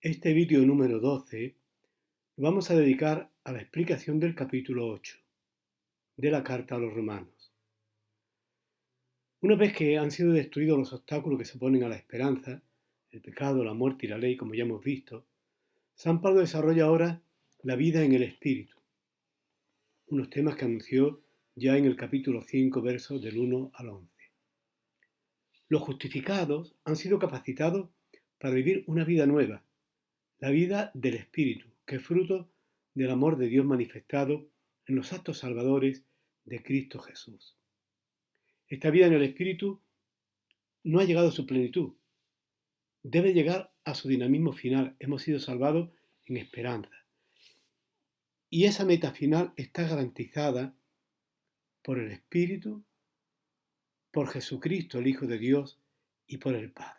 Este vídeo número 12 lo vamos a dedicar a la explicación del capítulo 8 de la carta a los romanos. Una vez que han sido destruidos los obstáculos que se oponen a la esperanza, el pecado, la muerte y la ley, como ya hemos visto, San Pablo desarrolla ahora la vida en el Espíritu, unos temas que anunció ya en el capítulo 5, versos del 1 al 11. Los justificados han sido capacitados para vivir una vida nueva, la vida del Espíritu, que es fruto del amor de Dios manifestado en los actos salvadores de Cristo Jesús. Esta vida en el Espíritu no ha llegado a su plenitud, debe llegar a su dinamismo final. Hemos sido salvados en esperanza. Y esa meta final está garantizada por el Espíritu, por Jesucristo, el Hijo de Dios, y por el Padre.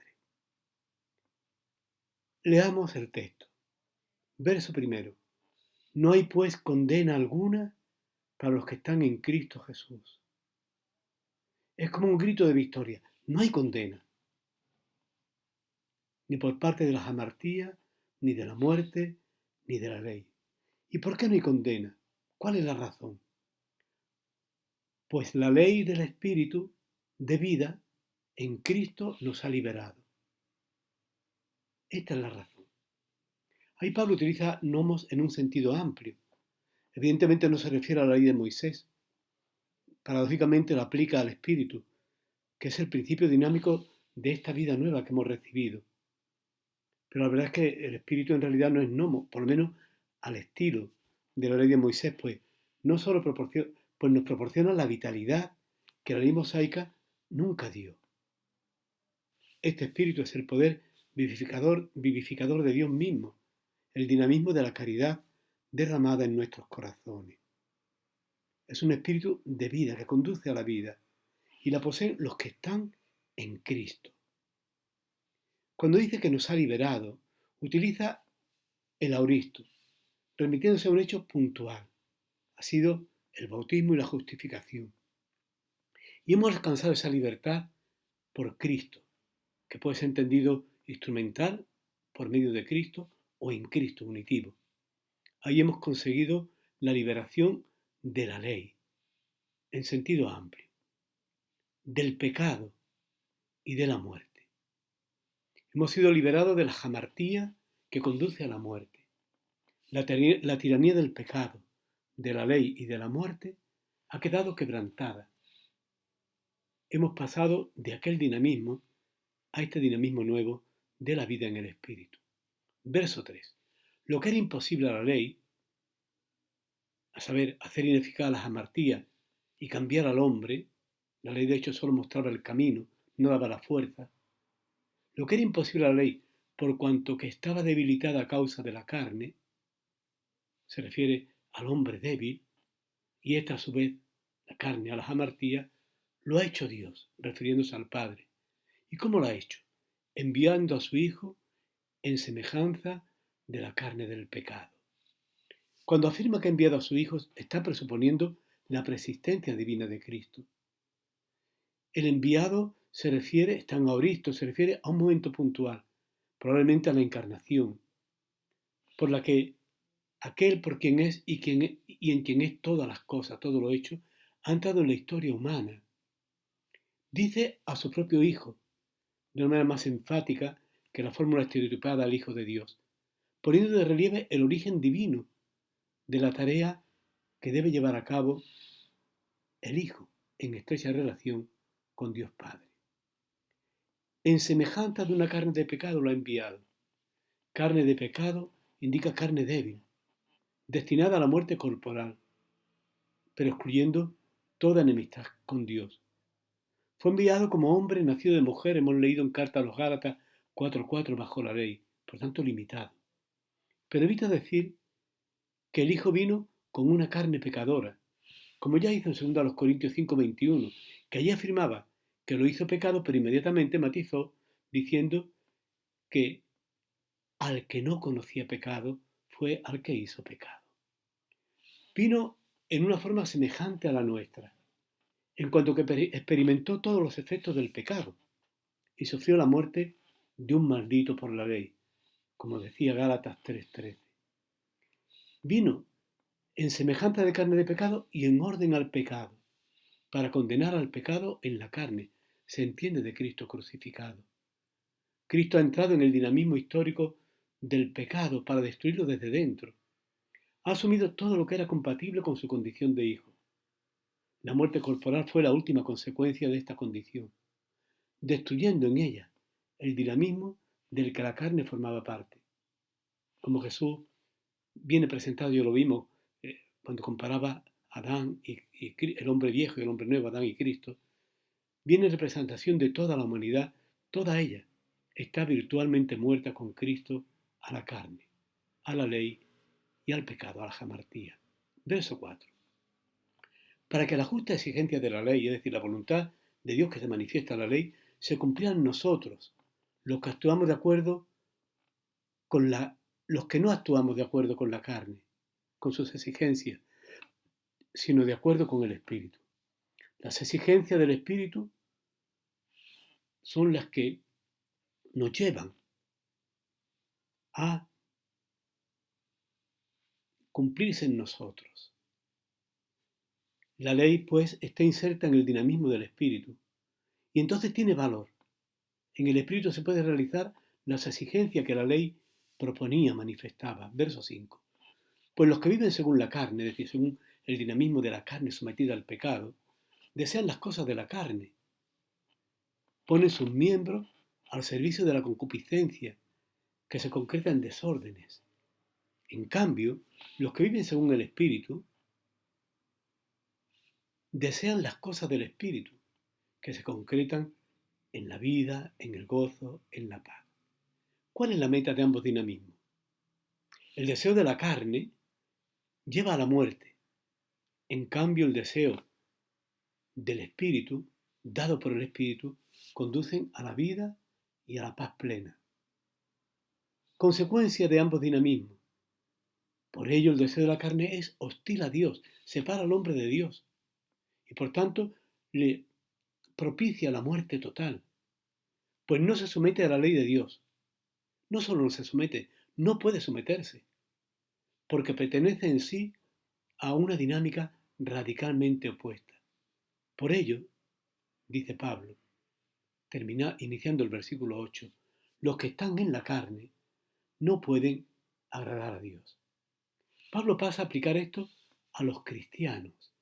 Leamos el texto. Verso primero. No hay pues condena alguna para los que están en Cristo Jesús. Es como un grito de victoria. No hay condena, ni por parte de la hamartía, ni de la muerte, ni de la ley. ¿Y por qué no hay condena? ¿Cuál es la razón? Pues la ley del Espíritu de vida en Cristo nos ha liberado. Esta es la razón. Ahí Pablo utiliza nomos en un sentido amplio. Evidentemente no se refiere a la ley de Moisés. Paradójicamente lo aplica al Espíritu, que es el principio dinámico de esta vida nueva que hemos recibido. Pero la verdad es que el Espíritu en realidad no es nomo, por lo menos al estilo de la ley de Moisés, pues no solo nos proporciona la vitalidad que la ley mosaica nunca dio. Este Espíritu es el poder vivificador de Dios mismo, el dinamismo de la caridad derramada en nuestros corazones. Es un espíritu de vida que conduce a la vida y la poseen los que están en Cristo. Cuando dice que nos ha liberado, utiliza el auristo, remitiéndose a un hecho puntual. Ha sido el bautismo y la justificación. Y hemos alcanzado esa libertad por Cristo, que puede ser entendido instrumental, por medio de Cristo, o en Cristo unitivo. Ahí hemos conseguido la liberación de la ley, en sentido amplio, del pecado y de la muerte. Hemos sido liberados de la hamartía que conduce a la muerte. La tiranía del pecado, de la ley y de la muerte ha quedado quebrantada. Hemos pasado de aquel dinamismo a este dinamismo nuevo de la vida en el Espíritu. Verso 3. Lo que era imposible a la ley, a saber, hacer ineficaz la hamartía y cambiar al hombre, la ley de hecho solo mostraba el camino, no daba la fuerza. Lo que era imposible a la ley, por cuanto que estaba debilitada a causa de la carne, se refiere al hombre débil, y esta a su vez, la carne a la hamartía, lo ha hecho Dios, refiriéndose al Padre. ¿Y cómo lo ha hecho? Enviando a su Hijo en semejanza de la carne del pecado. Cuando afirma que ha enviado a su Hijo, está presuponiendo la preexistencia divina de Cristo. El enviado está en auristo, se refiere a un momento puntual, probablemente a la encarnación, por la que aquel por quien es y en quien es todas las cosas, todo lo hecho, ha entrado en la historia humana. Dice a su propio Hijo, de una manera más enfática que la fórmula estereotipada al Hijo de Dios, poniendo de relieve el origen divino de la tarea que debe llevar a cabo el Hijo en estrecha relación con Dios Padre. En semejanza de una carne de pecado lo ha enviado. Carne de pecado indica carne débil, destinada a la muerte corporal, pero excluyendo toda enemistad con Dios. Fue enviado como hombre nacido de mujer, hemos leído en carta a los Gálatas 4:4 bajo la ley, por tanto limitado. Pero evita decir que el Hijo vino con una carne pecadora, como ya hizo en 2 Corintios 5:21, que allí afirmaba que lo hizo pecado, pero inmediatamente matizó diciendo que al que no conocía pecado fue al que hizo pecado. Vino en una forma semejante a la nuestra, en cuanto que experimentó todos los efectos del pecado y sufrió la muerte de un maldito por la ley, como decía Gálatas 3:13. Vino en semejanza de carne de pecado y en orden al pecado, para condenar al pecado en la carne, se entiende de Cristo crucificado. Cristo ha entrado en el dinamismo histórico del pecado para destruirlo desde dentro. Ha asumido todo lo que era compatible con su condición de hijo. La muerte corporal fue la última consecuencia de esta condición, destruyendo en ella el dinamismo del que la carne formaba parte. Como Jesús viene presentado, ya lo vimos cuando comparaba a Adán y el hombre viejo y el hombre nuevo, Adán y Cristo, viene en representación de toda la humanidad, toda ella está virtualmente muerta con Cristo a la carne, a la ley y al pecado, a la jamartía. Verso 4. Para que la justa exigencia de la ley, es decir, la voluntad de Dios que se manifiesta en la ley, se cumpliera en nosotros, los que actuamos de acuerdo con los que no actuamos de acuerdo con la carne, con sus exigencias, sino de acuerdo con el Espíritu. Las exigencias del Espíritu son las que nos llevan a cumplirse en nosotros. La ley, pues, está inserta en el dinamismo del Espíritu y entonces tiene valor. En el Espíritu se puede realizar las exigencias que la ley proponía, manifestaba. Verso 5. Pues los que viven según la carne, es decir, según el dinamismo de la carne sometida al pecado, desean las cosas de la carne. Ponen sus miembros al servicio de la concupiscencia, que se concreta en desórdenes. En cambio, los que viven según el Espíritu desean las cosas del Espíritu, que se concretan en la vida, en el gozo, en la paz. ¿Cuál es la meta de ambos dinamismos? El deseo de la carne lleva a la muerte. En cambio, el deseo del Espíritu, dado por el Espíritu, conducen a la vida y a la paz plena. Consecuencia de ambos dinamismos. Por ello, el deseo de la carne es hostil a Dios, separa al hombre de Dios y por tanto le propicia la muerte total, pues no se somete a la ley de Dios. No solo no se somete, no puede someterse, porque pertenece en sí a una dinámica radicalmente opuesta. Por ello, dice Pablo, iniciando el versículo 8, los que están en la carne no pueden agradar a Dios. Pablo pasa a aplicar esto a los cristianos,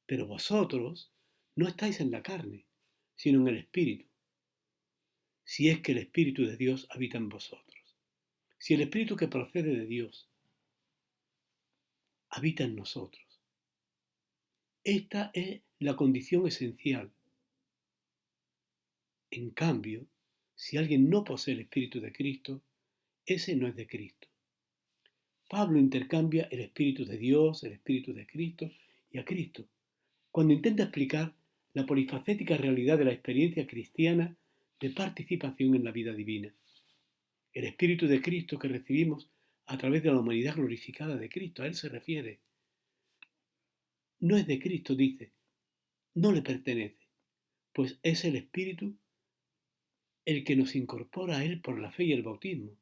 pero vosotros no estáis en la carne, sino en el Espíritu, si es que el Espíritu de Dios habita en vosotros. Si el Espíritu que procede de Dios habita en nosotros. Esta es la condición esencial. En cambio, si alguien no posee el Espíritu de Cristo, ese no es de Cristo. Pablo intercambia el Espíritu de Dios, el Espíritu de Cristo y a Cristo, cuando intenta explicar la polifacética realidad de la experiencia cristiana de participación en la vida divina. El Espíritu de Cristo que recibimos a través de la humanidad glorificada de Cristo, a Él se refiere. No es de Cristo, dice, no le pertenece, pues es el Espíritu el que nos incorpora a Él por la fe y el bautismo,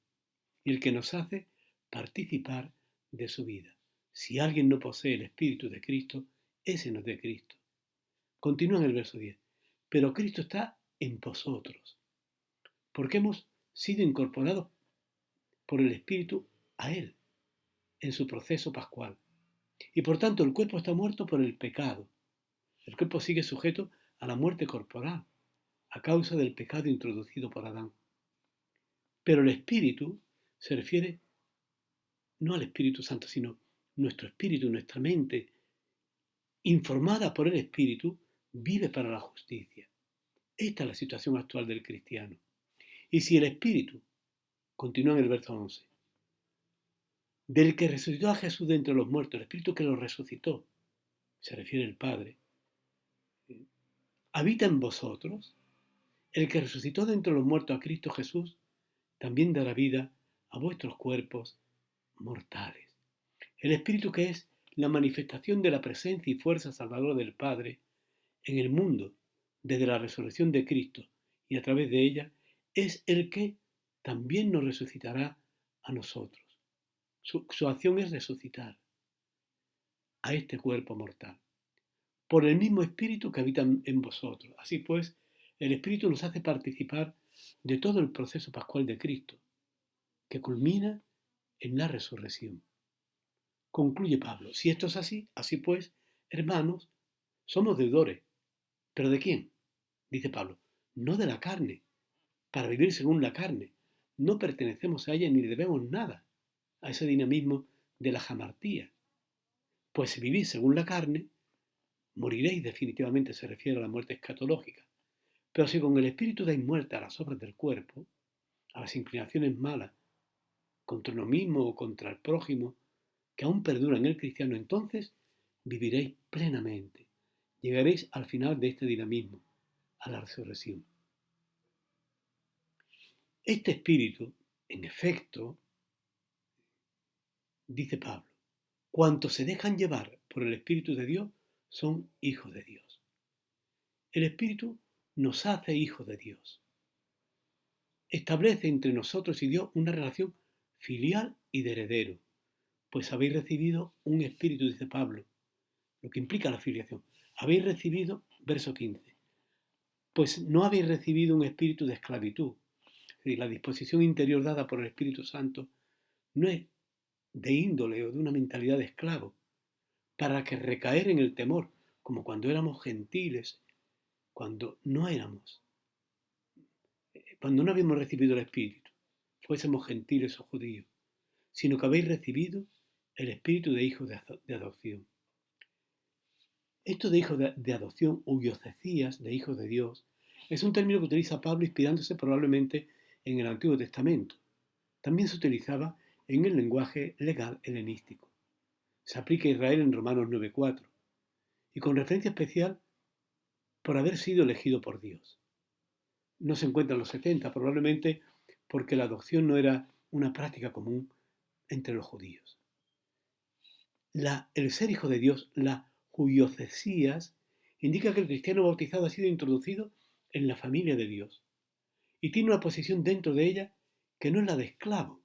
y el que nos hace participar de su vida. Si alguien no posee el Espíritu de Cristo, ese no es de Cristo. Continúa en el verso 10. Pero Cristo está en vosotros, porque hemos sido incorporados por el Espíritu a Él, en su proceso pascual. Y por tanto el cuerpo está muerto por el pecado. El cuerpo sigue sujeto a la muerte corporal, a causa del pecado introducido por Adán. Pero el Espíritu se refiere no al Espíritu Santo, sino nuestro espíritu, nuestra mente, informada por el Espíritu, vive para la justicia. Esta es la situación actual del cristiano. Y si el Espíritu, continúa en el verso 11, del que resucitó a Jesús de entre los muertos, el Espíritu que lo resucitó, se refiere el Padre, habita en vosotros, el que resucitó de entre los muertos a Cristo Jesús, también dará vida a vuestros cuerpos mortales. El Espíritu que es la manifestación de la presencia y fuerza salvadora del Padre en el mundo desde la resurrección de Cristo y a través de ella, es el que también nos resucitará a nosotros. Su acción es resucitar a este cuerpo mortal por el mismo Espíritu que habita en vosotros. Así pues, el Espíritu nos hace participar de todo el proceso pascual de Cristo, que culmina en la resurrección. Concluye Pablo: si esto es así, así pues, hermanos, somos deudores. ¿Pero de quién? Dice Pablo: no de la carne, para vivir según la carne. No pertenecemos a ella ni debemos nada a ese dinamismo de la jamartía. Pues si vivís según la carne, moriréis definitivamente, se refiere a la muerte escatológica. Pero si con el Espíritu dais muerte a las obras del cuerpo, a las inclinaciones malas, contra uno mismo o contra el prójimo, que aún perduran en el cristiano, entonces viviréis plenamente. Llegaréis al final de este dinamismo, a la resurrección. Este espíritu, en efecto, dice Pablo, cuantos se dejan llevar por el Espíritu de Dios son hijos de Dios. El Espíritu nos hace hijos de Dios. Establece entre nosotros y Dios una relación filial y de heredero, pues habéis recibido un espíritu, dice Pablo, lo que implica la filiación. Habéis recibido, verso 15, pues no habéis recibido un espíritu de esclavitud. Es decir, la disposición interior dada por el Espíritu Santo no es de índole o de una mentalidad de esclavo, para que recaer en el temor, como cuando éramos gentiles, cuando no éramos, cuando no habíamos recibido el Espíritu, fuésemos gentiles o judíos, sino que habéis recibido el espíritu de hijos de adopción. Esto de hijos de adopción, huiocecías, de hijos de Dios, es un término que utiliza Pablo inspirándose probablemente en el Antiguo Testamento. También se utilizaba en el lenguaje legal helenístico. Se aplica a Israel en Romanos 9:4 y con referencia especial por haber sido elegido por Dios. No se encuentra en los 70, probablemente porque la adopción no era una práctica común entre los judíos. El ser hijo de Dios, la huiocesías, indica que el cristiano bautizado ha sido introducido en la familia de Dios y tiene una posición dentro de ella que no es la de esclavo,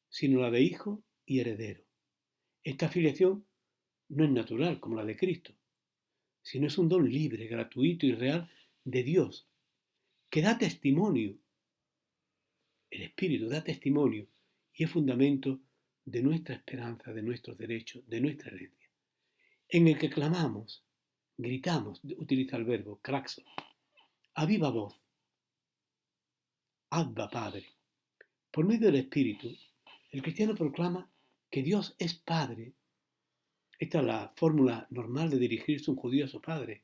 sino la de hijo y heredero. Esta afiliación no es natural como la de Cristo, sino es un don libre, gratuito y real de Dios, que da testimonio. El Espíritu da testimonio y es fundamento de nuestra esperanza, de nuestros derechos, de nuestra herencia, en el que clamamos, gritamos, utiliza el verbo, kraxo, a viva voz, Abba Padre. Por medio del Espíritu, el cristiano proclama que Dios es Padre. Esta es la fórmula normal de dirigirse un judío a su Padre.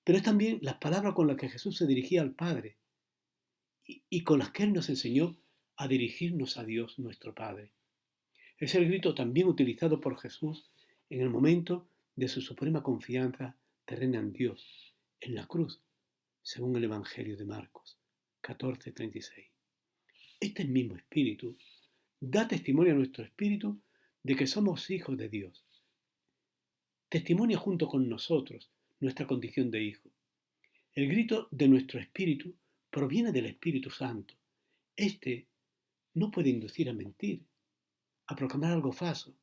Pero es también las palabras con las que Jesús se dirigía al Padre y con las que Él nos enseñó a dirigirnos a Dios nuestro Padre. Es el grito también utilizado por Jesús en el momento de su suprema confianza terrena en Dios, en la cruz, según el Evangelio de Marcos 14:36. Este mismo Espíritu da testimonio a nuestro espíritu de que somos hijos de Dios. Testimonia junto con nosotros nuestra condición de hijo. El grito de nuestro espíritu proviene del Espíritu Santo. Este no puede inducir a mentir, a proclamar algo falso.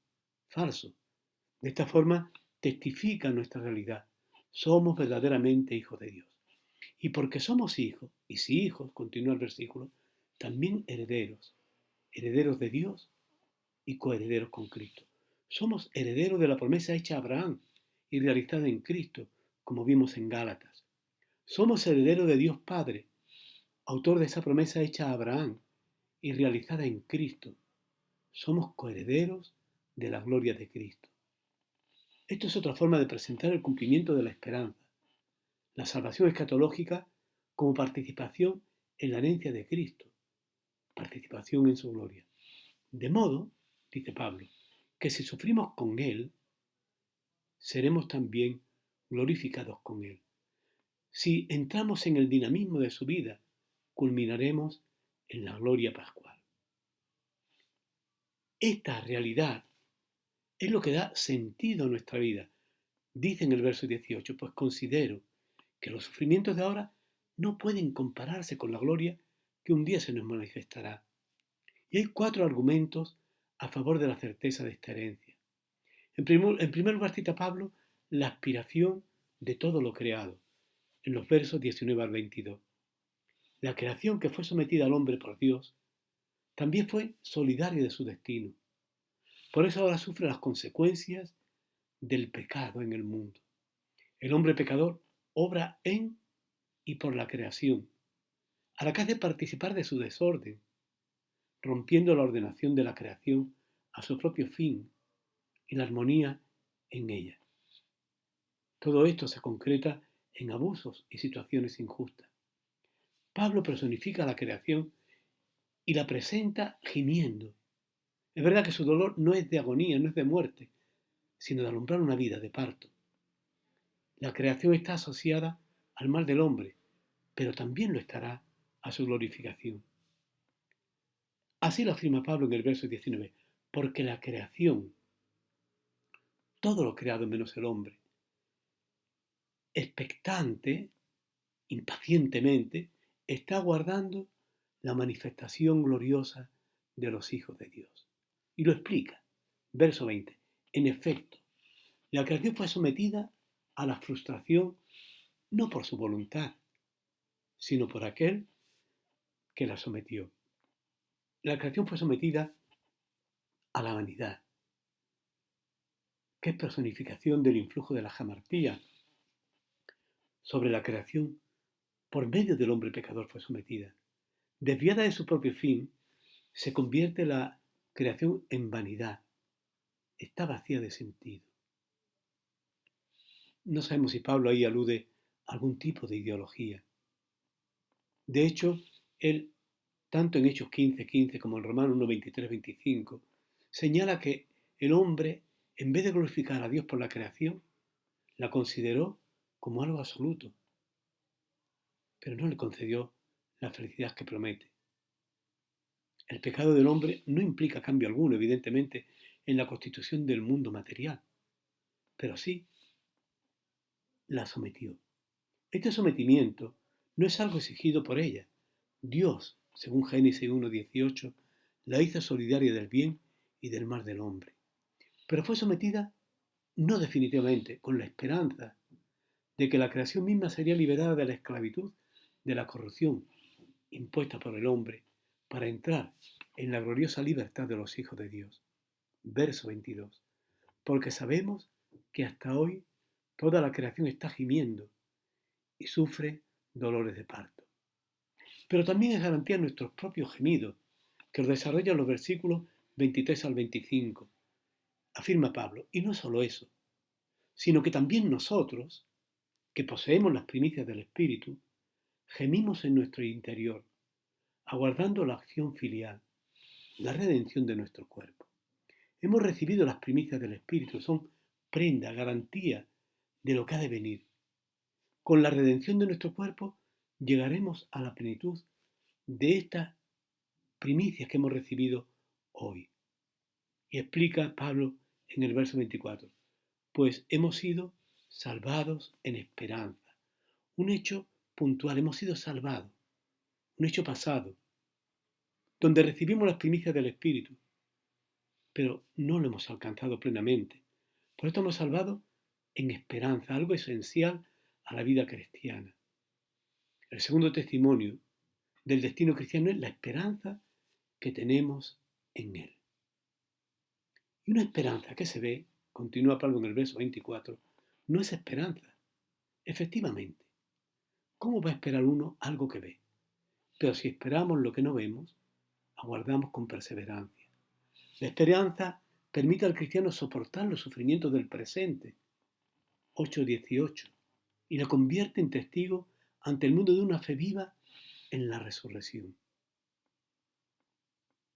De esta forma testifica nuestra realidad. Somos verdaderamente hijos de Dios. Y porque somos hijos, y si hijos, continúa el versículo, también herederos, herederos de Dios y coherederos con Cristo. Somos herederos de la promesa hecha a Abraham y realizada en Cristo, como vimos en Gálatas. Somos herederos de Dios Padre, autor de esa promesa hecha a Abraham y realizada en Cristo. Somos coherederos de la gloria de Cristo. Esto es otra forma de presentar el cumplimiento de la esperanza, la salvación escatológica como participación en la herencia de Cristo, participación en su gloria. De modo, dice Pablo, que si sufrimos con Él, seremos también glorificados con Él. Si entramos en el dinamismo de su vida, culminaremos en la gloria pascual. Esta realidad es lo que da sentido a nuestra vida. Dice en el verso 18, pues considero que los sufrimientos de ahora no pueden compararse con la gloria que un día se nos manifestará. Y hay 4 argumentos a favor de la certeza de esta herencia. En primer lugar cita Pablo la aspiración de todo lo creado, en los versos 19 al 22. La creación que fue sometida al hombre por Dios también fue solidaria de su destino. Por eso ahora sufre las consecuencias del pecado en el mundo. El hombre pecador obra en y por la creación, a la que hace participar de su desorden, rompiendo la ordenación de la creación a su propio fin y la armonía en ella. Todo esto se concreta en abusos y situaciones injustas. Pablo personifica la creación y la presenta gimiendo. Es verdad que su dolor no es de agonía, no es de muerte, sino de alumbrar una vida de parto. La creación está asociada al mal del hombre, pero también lo estará a su glorificación. Así lo afirma Pablo en el verso 19, porque la creación, todo lo creado menos el hombre, expectante, impacientemente, está aguardando la manifestación gloriosa de los hijos de Dios. Y lo explica. Verso 20. En efecto, la creación fue sometida a la frustración no por su voluntad, sino por aquel que la sometió. La creación fue sometida a la vanidad, que es personificación del influjo de la jamartía sobre la creación. Por medio del hombre pecador fue sometida. Desviada de su propio fin, se convierte la creación en vanidad. Está vacía de sentido. No sabemos si Pablo ahí alude a algún tipo de ideología. De hecho, él, tanto en Hechos 15:15 como en Romanos 1:23-25, señala que el hombre, en vez de glorificar a Dios por la creación, la consideró como algo absoluto, pero no le concedió la felicidad que promete. El pecado del hombre no implica cambio alguno, evidentemente, en la constitución del mundo material, pero sí la sometió. Este sometimiento no es algo exigido por ella. Dios, según Génesis 1:18, la hizo solidaria del bien y del mal del hombre. Pero fue sometida no definitivamente, con la esperanza de que la creación misma sería liberada de la esclavitud, de la corrupción impuesta por el hombre, para entrar en la gloriosa libertad de los hijos de Dios. Verso 22. Porque sabemos que hasta hoy toda la creación está gimiendo y sufre dolores de parto. Pero también es garantía nuestros propios gemidos, que los desarrollan los versículos 23 al 25. Afirma Pablo, y no solo eso, sino que también nosotros, que poseemos las primicias del Espíritu, gemimos en nuestro interior, aguardando la acción filial, la redención de nuestro cuerpo. Hemos recibido las primicias del Espíritu, son prenda, garantía de lo que ha de venir. Con la redención de nuestro cuerpo llegaremos a la plenitud de estas primicias que hemos recibido hoy. Y explica Pablo en el verso 24, pues hemos sido salvados en esperanza. Un hecho puntual, hemos sido salvados, un hecho pasado, donde recibimos las primicias del Espíritu, pero no lo hemos alcanzado plenamente. Por esto hemos salvado en esperanza, algo esencial a la vida cristiana. El segundo testimonio del destino cristiano es la esperanza que tenemos en Él. Y una esperanza que se ve, continúa Pablo en el verso 24, no es esperanza. Efectivamente, ¿cómo va a esperar uno algo que ve? Pero si esperamos lo que no vemos, aguardamos con perseverancia. La esperanza permite al cristiano soportar los sufrimientos del presente, 8:18, y la convierte en testigo ante el mundo de una fe viva en la resurrección.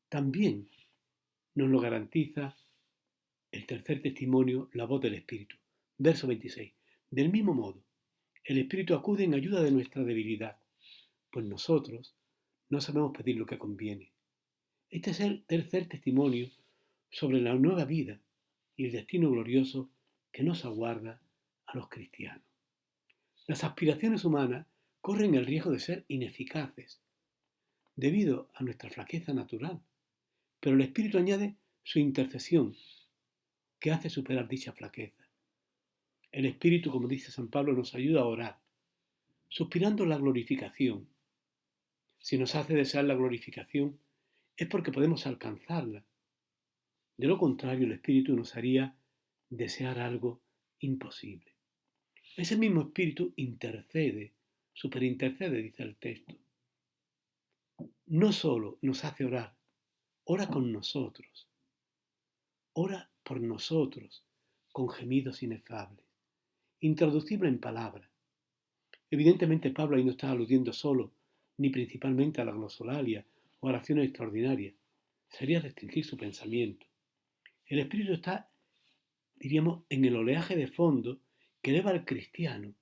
También nos lo garantiza el tercer testimonio, la voz del Espíritu. Verso 26. Del mismo modo, el Espíritu acude en ayuda de nuestra debilidad, pues nosotros no sabemos pedir lo que conviene. Este es el tercer testimonio sobre la nueva vida y el destino glorioso que nos aguarda a los cristianos. Las aspiraciones humanas corren el riesgo de ser ineficaces debido a nuestra flaqueza natural, pero el Espíritu añade su intercesión, que hace superar dicha flaqueza. El Espíritu, como dice San Pablo, nos ayuda a orar, suspirando la glorificación. Si nos hace desear la glorificación, es porque podemos alcanzarla. De lo contrario, el Espíritu nos haría desear algo imposible. Ese mismo Espíritu intercede, superintercede, dice el texto. No solo nos hace orar, ora con nosotros, ora por nosotros, con gemidos inefables, intraducible en palabras. Evidentemente Pablo ahí no está aludiendo solo, ni principalmente a la glosolalia o oraciones extraordinarias. Sería restringir su pensamiento. El Espíritu está, diríamos, en el oleaje de fondo que eleva al cristiano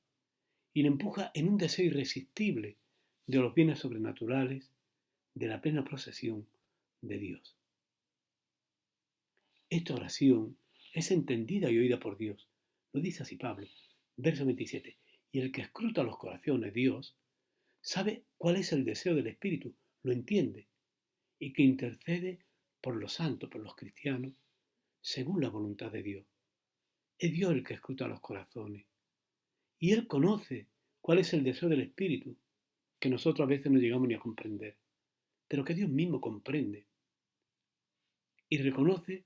y le empuja en un deseo irresistible de los bienes sobrenaturales, de la plena posesión de Dios. Esta oración es entendida y oída por Dios. Lo dice así Pablo, verso 27. Y el que escruta los corazones, Dios, sabe cuál es el deseo del Espíritu, lo entiende, y que intercede por los santos, por los cristianos, según la voluntad de Dios. Es Dios el que escruta los corazones. Y Él conoce cuál es el deseo del Espíritu, que nosotros a veces no llegamos ni a comprender, pero que Dios mismo comprende. Y reconoce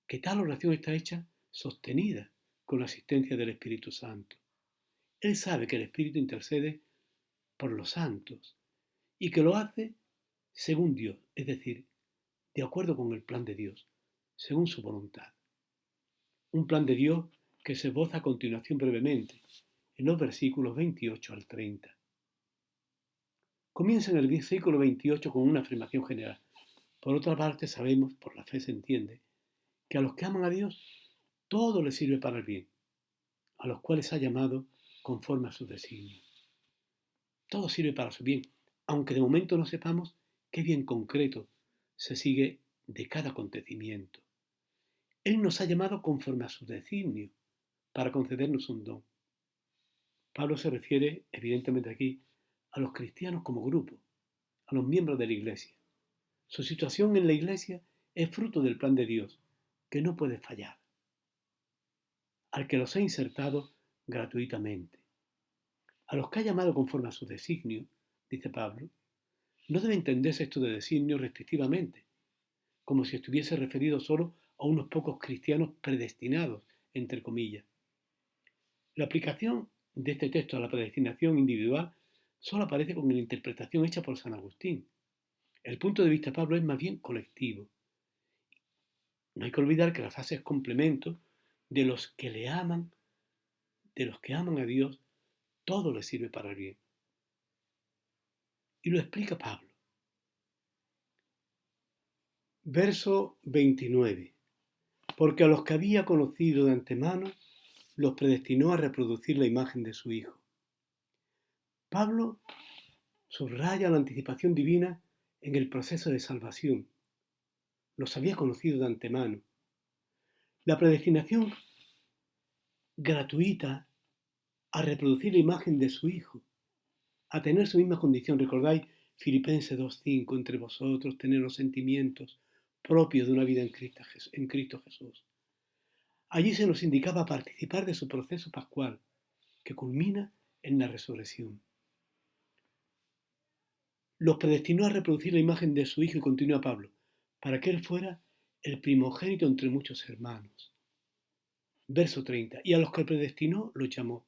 que tal oración está hecha sostenida con la asistencia del Espíritu Santo. Él sabe que el Espíritu intercede por los santos y que lo hace según Dios, es decir, de acuerdo con el plan de Dios, según su voluntad. Un plan de Dios que se esboza a continuación brevemente, en los versículos 28 al 30. Comienza en el versículo 28 con una afirmación general. Por otra parte, sabemos, por la fe se entiende, que a los que aman a Dios, todo les sirve para el bien, a los cuales ha llamado conforme a su designio. Todo sirve para su bien, aunque de momento no sepamos qué bien concreto se sigue de cada acontecimiento. Él nos ha llamado conforme a su designio para concedernos un don. Pablo se refiere, evidentemente aquí, a los cristianos como grupo, a los miembros de la Iglesia. Su situación en la Iglesia es fruto del plan de Dios, que no puede fallar, al que los ha insertado gratuitamente. A los que ha llamado conforme a su designio, dice Pablo, no debe entenderse esto de designio restrictivamente, como si estuviese referido solo a unos pocos cristianos predestinados, entre comillas. La aplicación de este texto a la predestinación individual solo aparece con la interpretación hecha por San Agustín. El punto de vista de Pablo es más bien colectivo. No hay que olvidar que la frase es complemento de los que le aman, de los que aman a Dios, todo les sirve para el bien. Y lo explica Pablo. Verso 29. Porque a los que había conocido de antemano, los predestinó a reproducir la imagen de su Hijo. Pablo subraya la anticipación divina en el proceso de salvación. Los había conocido de antemano. La predestinación gratuita a reproducir la imagen de su Hijo, a tener su misma condición. Recordáis Filipenses 2.5, entre vosotros tener los sentimientos propios de una vida en Cristo Jesús. Allí se nos indicaba participar de su proceso pascual, que culmina en la resurrección. Los predestinó a reproducir la imagen de su Hijo, y continúa Pablo, para que Él fuera el primogénito entre muchos hermanos. Verso 30. Y a los que predestinó, los llamó.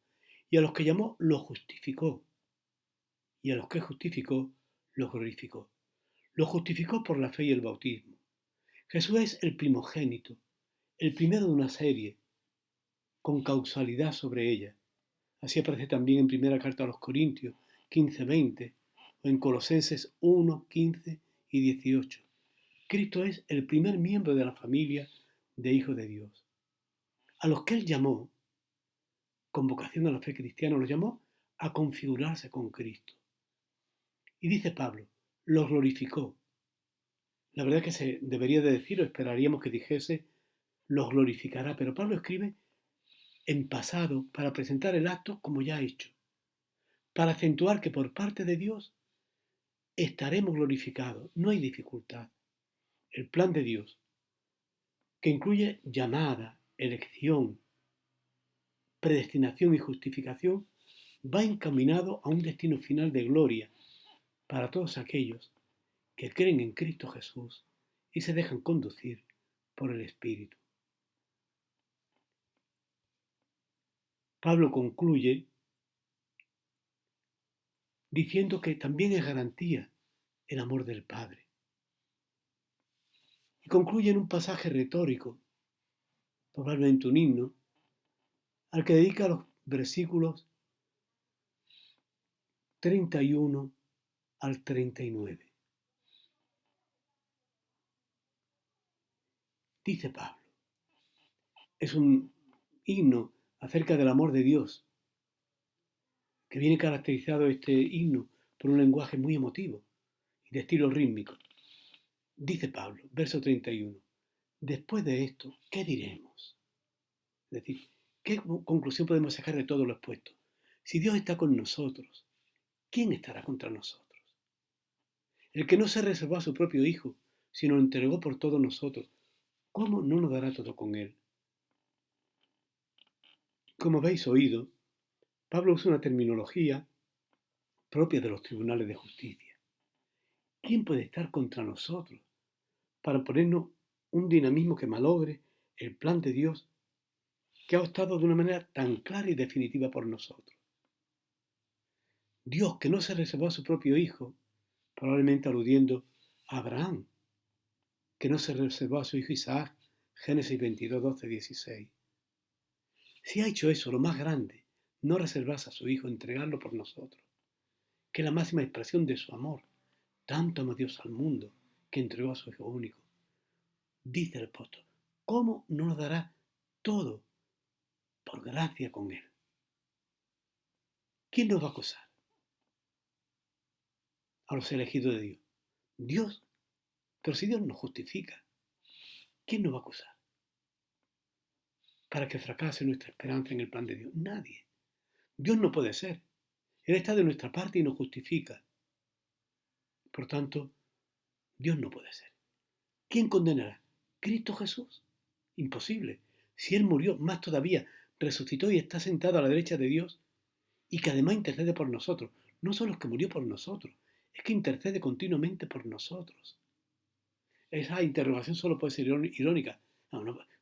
Y a los que llamó, los justificó. Y a los que justificó, los glorificó. Los justificó por la fe y el bautismo. Jesús es el primogénito, el primero de una serie, con causalidad sobre ella. Así aparece también en primera carta a los Corintios 15:20 o en Colosenses 1:15 y 18. Cristo es el primer miembro de la familia de hijos de Dios. A los que Él llamó, con vocación a la fe cristiana, los llamó a configurarse con Cristo. Y dice Pablo, los glorificó. La verdad es que se debería de decir, o esperaríamos que dijese, los glorificará, pero Pablo escribe en pasado para presentar el acto como ya hecho, para acentuar que por parte de Dios estaremos glorificados, no hay dificultad. El plan de Dios, que incluye llamada, elección, predestinación y justificación, va encaminado a un destino final de gloria para todos aquellos que creen en Cristo Jesús y se dejan conducir por el Espíritu. Pablo concluye diciendo que también es garantía el amor del Padre. Y concluye en un pasaje retórico, probablemente un himno, al que dedica los versículos 31 al 39. Dice Pablo, es un himno acerca del amor de Dios, que viene caracterizado este himno por un lenguaje muy emotivo y de estilo rítmico. Dice Pablo, verso 31, después de esto, ¿qué diremos? Es decir, ¿qué conclusión podemos sacar de todo lo expuesto? Si Dios está con nosotros, ¿quién estará contra nosotros? El que no se reservó a su propio Hijo, sino lo entregó por todos nosotros, ¿cómo no nos dará todo con él? Como habéis oído, Pablo usa una terminología propia de los tribunales de justicia. ¿Quién puede estar contra nosotros para ponernos un dinamismo que malogre el plan de Dios que ha optado de una manera tan clara y definitiva por nosotros? Dios que no se reservó a su propio Hijo, probablemente aludiendo a Abraham, que no se reservó a su hijo Isaac, Génesis 22, 12, 16. Si ha hecho eso, lo más grande, no reservarse a su hijo, entregarlo por nosotros, que es la máxima expresión de su amor. Tanto amó Dios al mundo, que entregó a su Hijo único. Dice el apóstol, ¿cómo no nos dará todo por gracia con Él? ¿Quién nos va a acusar? A los elegidos de Dios. Dios. Pero si Dios nos justifica, ¿quién nos va a acusar? Para que fracase nuestra esperanza en el plan de Dios. Nadie. Dios no puede ser. Él está de nuestra parte y nos justifica. Por tanto, Dios no puede ser. ¿Quién condenará? ¿Cristo Jesús? Imposible. Si Él murió, más todavía, resucitó y está sentado a la derecha de Dios, y que además intercede por nosotros. No solo es que murió por nosotros, es que intercede continuamente por nosotros. Esa interrogación solo puede ser irónica.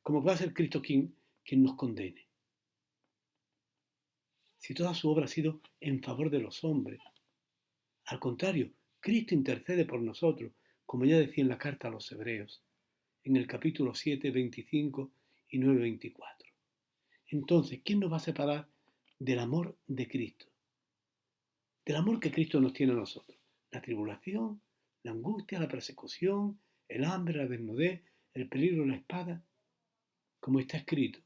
¿Cómo puede ser Cristo quien nos condene? Si toda su obra ha sido en favor de los hombres. Al contrario, Cristo intercede por nosotros, como ya decía en la carta a los Hebreos, en el capítulo 7, 25 y 9, 24. Entonces, ¿quién nos va a separar del amor de Cristo? Del amor que Cristo nos tiene a nosotros. La tribulación, la angustia, la persecución, el hambre, la desnudez, el peligro, la espada. Como está escrito,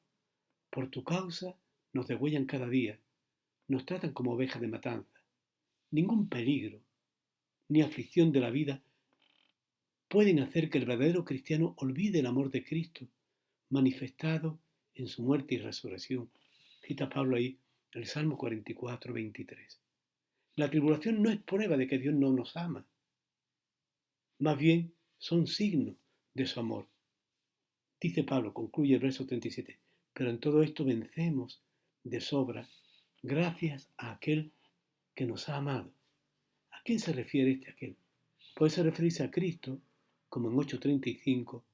por tu causa nos degüellan cada día, nos tratan como ovejas de matanza. Ningún peligro ni aflicción de la vida pueden hacer que el verdadero cristiano olvide el amor de Cristo, manifestado en su muerte y resurrección. Cita Pablo ahí el Salmo 44, 23. La tribulación no es prueba de que Dios no nos ama. Más bien son signos de su amor. Dice Pablo, concluye el verso 37, pero en todo esto vencemos de sobra gracias a aquel que nos ha amado. ¿A quién se refiere este aquel? Puede referirse a Cristo, como en 8:35,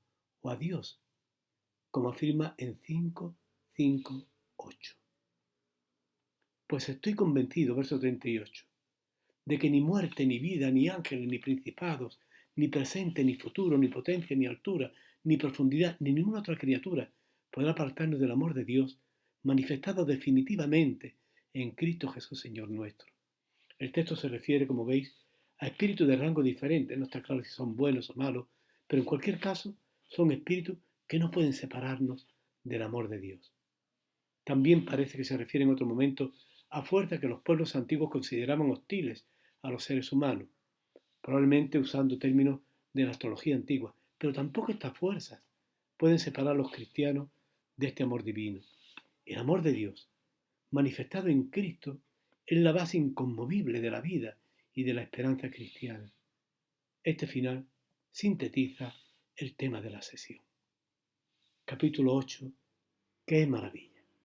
o a Dios, como afirma en 5:5-8. Pues estoy convencido, verso 38, de que ni muerte, ni vida, ni ángeles, ni principados, ni presente, ni futuro, ni potencia, ni altura, ni profundidad, ni ninguna otra criatura podrá apartarnos del amor de Dios, manifestado definitivamente en Cristo Jesús, Señor nuestro. El texto se refiere, como veis, a espíritus de rango diferente. No está claro si son buenos o malos, pero en cualquier caso son espíritus que no pueden separarnos del amor de Dios. También parece que se refiere en otro momento a fuerzas que los pueblos antiguos consideraban hostiles a los seres humanos, probablemente usando términos de la astrología antigua, pero tampoco estas fuerzas pueden separar a los cristianos de este amor divino. El amor de Dios, manifestado en Cristo, es la base inconmovible de la vida y de la esperanza cristiana. Este final sintetiza el tema de la sesión. Capítulo 8. ¡Qué maravilla!